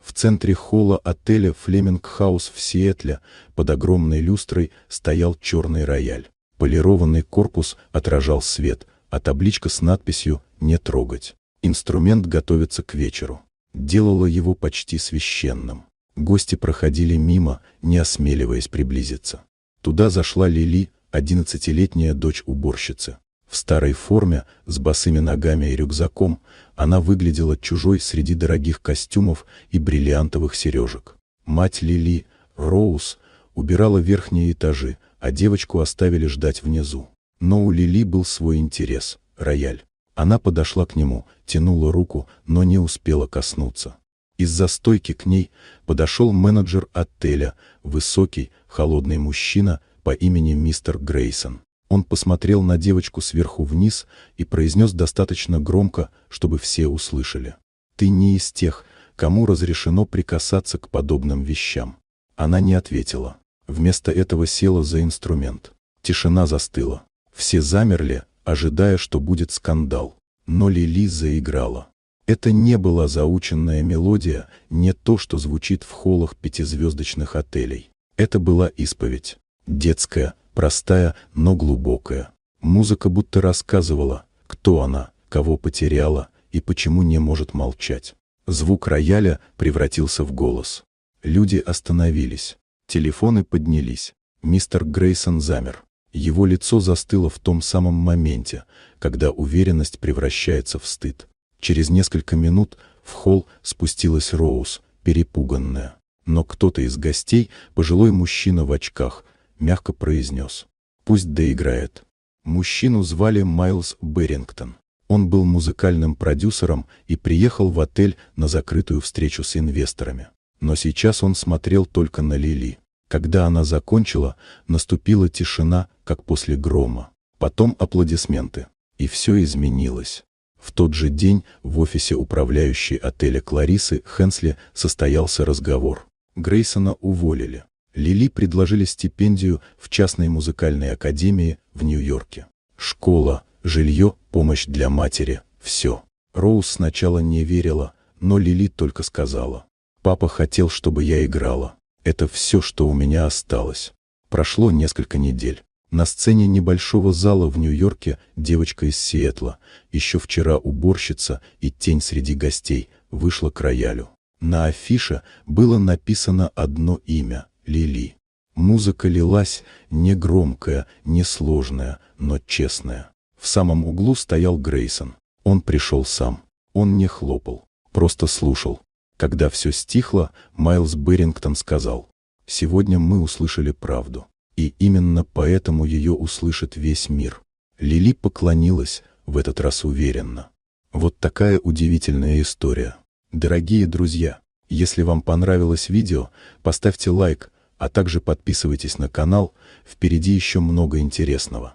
В центре холла отеля «Флеминг Хаус» в Сиэтле под огромной люстрой стоял черный рояль. Полированный корпус отражал свет, а табличка с надписью «Не трогать». Инструмент готовится к вечеру. Делало его почти священным. Гости проходили мимо, не осмеливаясь приблизиться. Туда зашла Лили, 11-летняя дочь уборщицы. В старой форме, с босыми ногами и рюкзаком, она выглядела чужой среди дорогих костюмов и бриллиантовых сережек. Мать Лили, Роуз, убирала верхние этажи, а девочку оставили ждать внизу. Но у Лили был свой интерес – рояль. Она подошла к нему, тянула руку, но не успела коснуться. Из-за стойки к ней подошел менеджер отеля, высокий, холодный мужчина по имени мистер Грейсон. Он посмотрел на девочку сверху вниз и произнес достаточно громко, чтобы все услышали: «Ты не из тех, кому разрешено прикасаться к подобным вещам». Она не ответила. Вместо этого села за инструмент. Тишина застыла. Все замерли, ожидая, что будет скандал. Но Лили заиграла. Это не была заученная мелодия, не то, что звучит в холлах пятизвездочных отелей. Это была исповедь. Детская, простая, но глубокая. Музыка будто рассказывала, кто она, кого потеряла и почему не может молчать. Звук рояля превратился в голос. Люди остановились. Телефоны поднялись. Мистер Грейсон замер. Его лицо застыло в том самом моменте, когда уверенность превращается в стыд. Через несколько минут в холл спустилась Роуз, перепуганная. Но кто-то из гостей, пожилой мужчина в очках, мягко произнес: «Пусть доиграет». Мужчину звали Майлз Беррингтон. Он был музыкальным продюсером и приехал в отель на закрытую встречу с инвесторами. Но сейчас он смотрел только на Лили. Когда она закончила, наступила тишина, как после грома. Потом аплодисменты. И все изменилось. В тот же день в офисе управляющей отеля Кларисы Хенсли состоялся разговор. Грейсона уволили. Лили предложили стипендию в частной музыкальной академии в Нью-Йорке. Школа, жилье, помощь для матери – все. Роуз сначала не верила, но Лили только сказала: «Папа хотел, чтобы я играла. Это все, что у меня осталось». Прошло несколько недель. На сцене небольшого зала в Нью-Йорке девочка из Сиэтла, еще вчера уборщица и тень среди гостей, вышла к роялю. На афише было написано одно имя – Лили. Музыка лилась, не громкая, не сложная, но честная. В самом углу стоял Грейсон. Он пришел сам. Он не хлопал, просто слушал. Когда все стихло, Майлз Беррингтон сказал: «Сегодня мы услышали правду. И именно поэтому ее услышит весь мир». Лили поклонилась, в этот раз уверенно. Вот такая удивительная история. Дорогие друзья, если вам понравилось видео, поставьте лайк, а также подписывайтесь на канал, впереди еще много интересного.